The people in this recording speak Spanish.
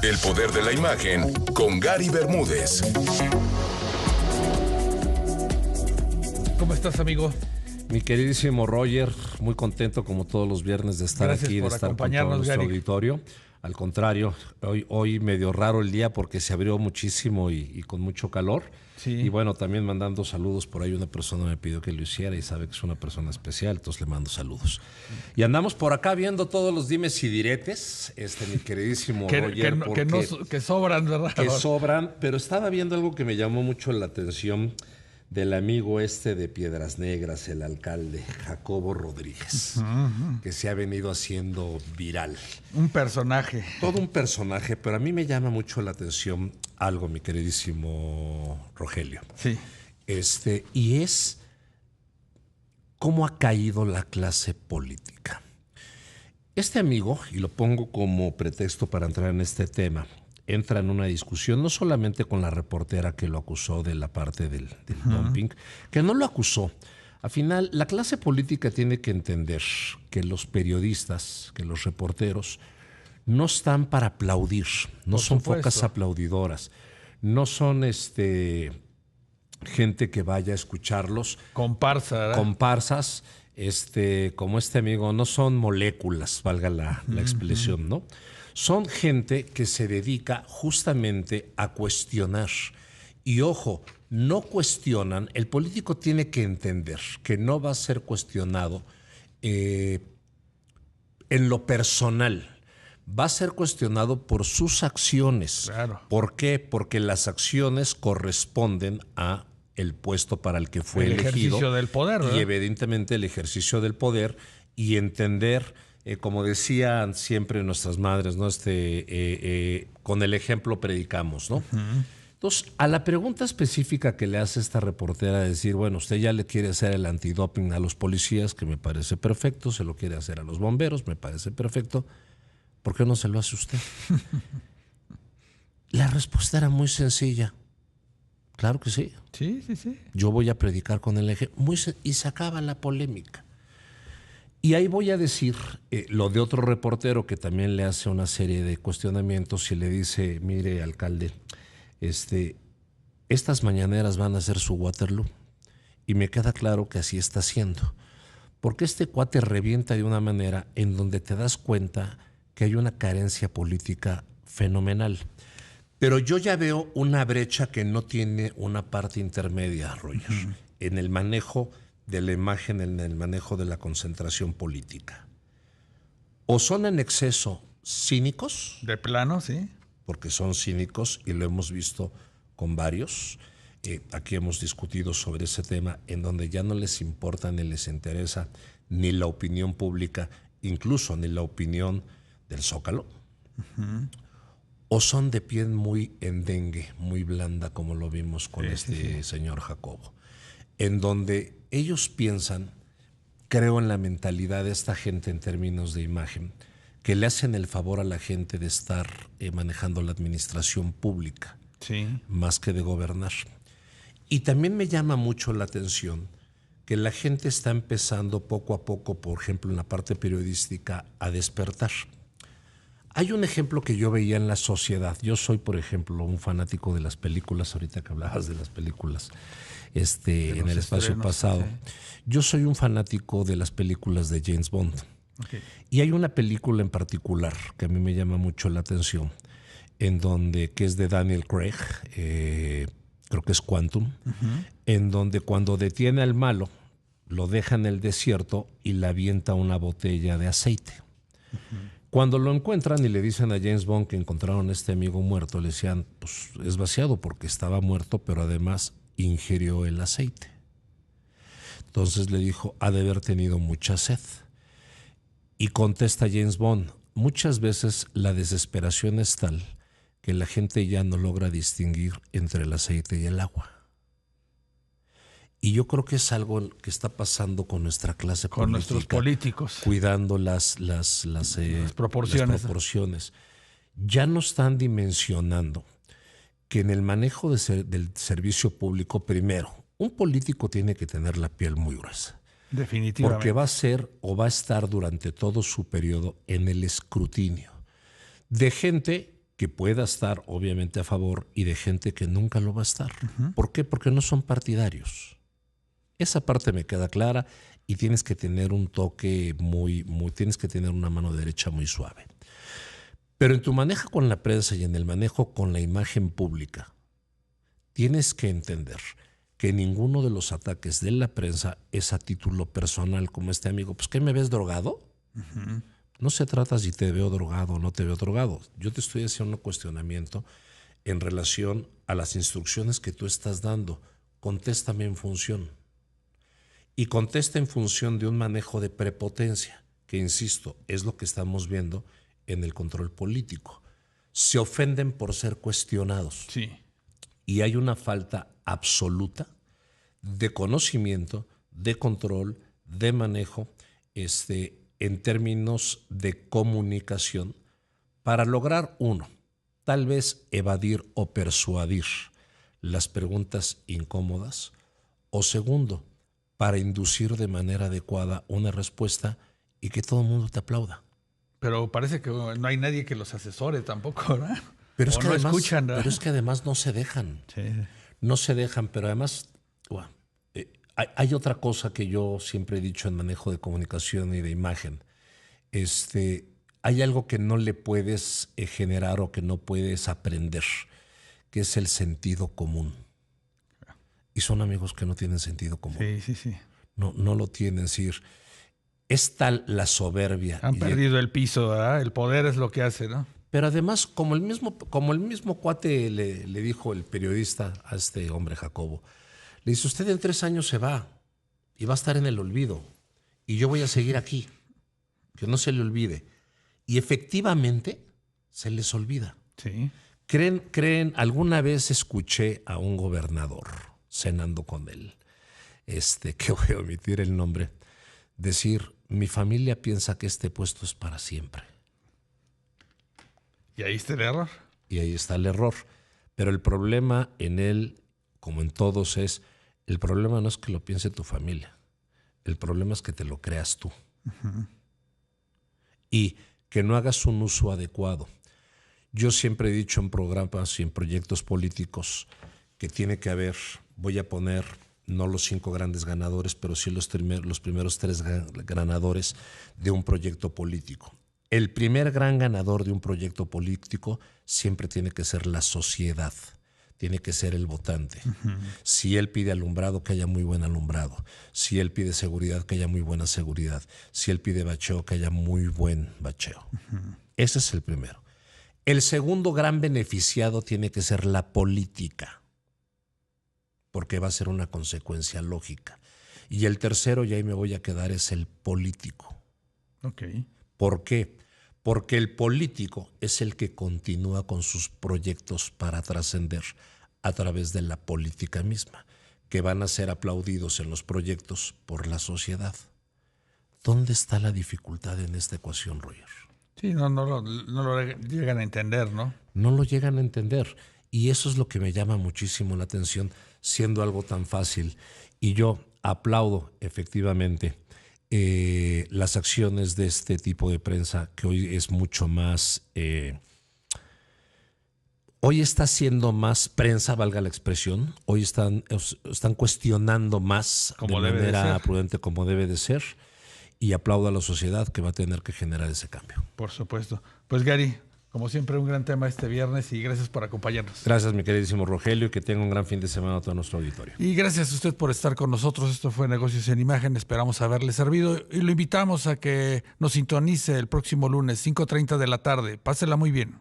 El poder de la imagen con Gary Bermúdez. ¿Cómo estás, amigo? Mi queridísimo Roger, muy contento como todos los viernes de estar Gracias aquí, de por estar con todo acompañarnos, nuestro Gary. auditorio. Al contrario, hoy medio raro el día porque se abrió muchísimo y con mucho calor. Sí. Y bueno, también mandando saludos por ahí. Una persona me pidió que lo hiciera y sabe que es una persona especial, entonces le mando saludos. Y andamos por acá viendo todos los dimes y diretes, mi queridísimo Roger. Que sobran, ¿verdad? Que sobran, pero estaba viendo algo que me llamó mucho la atención del amigo de Piedras Negras, el alcalde Jacobo Rodríguez, que se ha venido haciendo viral. Un personaje. Todo un personaje, pero a mí me llama mucho la atención algo, mi queridísimo Rogelio. Sí. Y es cómo ha caído la clase política. Este amigo, y lo pongo como pretexto para entrar en este tema, entra en una discusión no solamente con la reportera que lo acusó de la parte del dumping, que no lo acusó. Al final, la clase política tiene que entender que los periodistas, que los reporteros, no están para aplaudir, no son focas aplaudidoras, no son gente que vaya a escucharlos. Comparsa, ¿verdad? Comparsas, como este amigo, no son moléculas, valga la expresión, ¿no? Son gente que se dedica justamente a cuestionar. Y ojo, no cuestionan, el político tiene que entender que no va a ser cuestionado en lo personal. Va a ser cuestionado por sus acciones. Claro. ¿Por qué? Porque las acciones corresponden a el puesto para el que fue elegido. El ejercicio del poder, ¿verdad? Y evidentemente el ejercicio del poder y entender, como decían siempre nuestras madres, ¿no? Con el ejemplo predicamos, ¿no? Entonces, a la pregunta específica que le hace esta reportera, decir, bueno, usted ya le quiere hacer el antidoping a los policías, que me parece perfecto, se lo quiere hacer a los bomberos, me parece perfecto, ¿por qué no se lo hace usted? La respuesta era muy sencilla. Claro que sí. Sí. Yo voy a predicar con el ejemplo. Y se acaba la polémica. Y ahí voy a decir lo de otro reportero que también le hace una serie de cuestionamientos y le dice, mire, alcalde, estas mañaneras van a ser su Waterloo. Y me queda claro que así está siendo. Porque este cuate revienta de una manera en donde te das cuenta que hay una carencia política fenomenal. Pero yo ya veo una brecha que no tiene una parte intermedia, Roger, en el manejo de la imagen, en el manejo de la concentración política. O son en exceso cínicos. De plano, sí. Porque son cínicos y lo hemos visto con varios. Aquí hemos discutido sobre ese tema en donde ya no les importa ni les interesa ni la opinión pública, incluso ni la opinión del Zócalo. O son de piel muy endengue, muy blanda, como lo vimos con señor Jacobo, en donde ellos piensan, creo en la mentalidad de esta gente en términos de imagen, que le hacen el favor a la gente de estar manejando la administración pública, más que de gobernar. Y también me llama mucho la atención que la gente está empezando poco a poco, por ejemplo, en la parte periodística, a despertar. Hay un ejemplo que yo veía en la sociedad. Yo soy, por ejemplo, un fanático de las películas, ahorita que hablabas de las películas en el espacio pasado. Yo soy un fanático de las películas de James Bond. Y hay una película en particular que a mí me llama mucho la atención, que es de Daniel Craig, creo que es Quantum, en donde cuando detiene al malo, lo deja en el desierto y le avienta una botella de aceite. Cuando lo encuentran y le dicen a James Bond que encontraron a este amigo muerto, le decían, pues es vaciado porque estaba muerto, pero además ingirió el aceite. Entonces le dijo, ha de haber tenido mucha sed. Y contesta James Bond, muchas veces la desesperación es tal que la gente ya no logra distinguir entre el aceite y el agua. Y yo creo que es algo que está pasando con nuestra clase política. Con nuestros políticos. Cuidando las proporciones. Ya no están dimensionando que en el manejo del servicio público, primero, un político tiene que tener la piel muy gruesa. Definitivamente. Porque va a ser o va a estar durante todo su periodo en el escrutinio de gente que pueda estar obviamente a favor y de gente que nunca lo va a estar. ¿Por qué? Porque no son partidarios. Esa parte me queda clara y tienes que tener un toque tienes que tener una mano derecha muy suave. Pero en tu manejo con la prensa y en el manejo con la imagen pública, tienes que entender que ninguno de los ataques de la prensa es a título personal, como este amigo. Pues, ¿qué me ves drogado? No se trata si te veo drogado o no te veo drogado. Yo te estoy haciendo un cuestionamiento en relación a las instrucciones que tú estás dando. Contéstame en función. Y contesta en función de un manejo de prepotencia, que, insisto, es lo que estamos viendo en el control político. Se ofenden por ser cuestionados. Sí. Y hay una falta absoluta de conocimiento, de control, de manejo, en términos de comunicación, para lograr, uno, tal vez evadir o persuadir las preguntas incómodas, o segundo, para inducir de manera adecuada una respuesta y que todo el mundo te aplauda. Pero parece que no hay nadie que los asesore tampoco, ¿verdad? Pero es, O que no además, escuchan, ¿verdad? pero es que además no se dejan. Sí. No se dejan, pero además hay otra cosa que yo siempre he dicho en manejo de comunicación y de imagen. Hay algo que no le puedes generar o que no puedes aprender, que es el sentido común. Y son amigos que no tienen sentido común. Sí. No lo tienen. Es decir, es tal la soberbia. Han perdido el piso, ¿verdad? El poder es lo que hace, ¿no? Pero además, como el mismo cuate le dijo el periodista a este hombre, Jacobo, le dice, usted en 3 años se va y va a estar en el olvido y yo voy a seguir aquí, que no se le olvide. Y efectivamente se les olvida. Sí. ¿Creen? Alguna vez escuché a un gobernador cenando con él, que voy a omitir el nombre, decir, mi familia piensa que este puesto es para siempre. Y ahí está el error. Y ahí está el error. Pero el problema en él, como en todos, el problema no es que lo piense tu familia. El problema es que te lo creas tú. Y que no hagas un uso adecuado. Yo siempre he dicho en programas y en proyectos políticos que tiene que haber, voy a poner no los 5 grandes ganadores, pero sí los primeros 3 ganadores de un proyecto político. El primer gran ganador de un proyecto político siempre tiene que ser la sociedad, tiene que ser el votante. Si él pide alumbrado, que haya muy buen alumbrado. Si él pide seguridad, que haya muy buena seguridad. Si él pide bacheo, que haya muy buen bacheo. Ese es el primero. El segundo gran beneficiado tiene que ser la política, porque va a ser una consecuencia lógica. Y el tercero, y ahí me voy a quedar, es el político. Ok. ¿Por qué? Porque el político es el que continúa con sus proyectos para trascender a través de la política misma, que van a ser aplaudidos en los proyectos por la sociedad. ¿Dónde está la dificultad en esta ecuación, Roger? Sí, no lo llegan a entender, ¿no? No lo llegan a entender. Y eso es lo que me llama muchísimo la atención, siendo algo tan fácil. Y yo aplaudo efectivamente las acciones de este tipo de prensa, que hoy es mucho más... hoy está siendo más prensa, valga la expresión. Hoy están cuestionando más Como de debe de manera ser. prudente, como debe de ser. Y aplaudo a la sociedad que va a tener que generar ese cambio. Por supuesto. Pues Gary, como siempre, un gran tema este viernes y gracias por acompañarnos. Gracias, mi queridísimo Rogelio, y que tenga un gran fin de semana a todo nuestro auditorio. Y gracias a usted por estar con nosotros. Esto fue Negocios en Imagen. Esperamos haberle servido y lo invitamos a que nos sintonice el próximo lunes, 5:30 de la tarde. Pásela muy bien.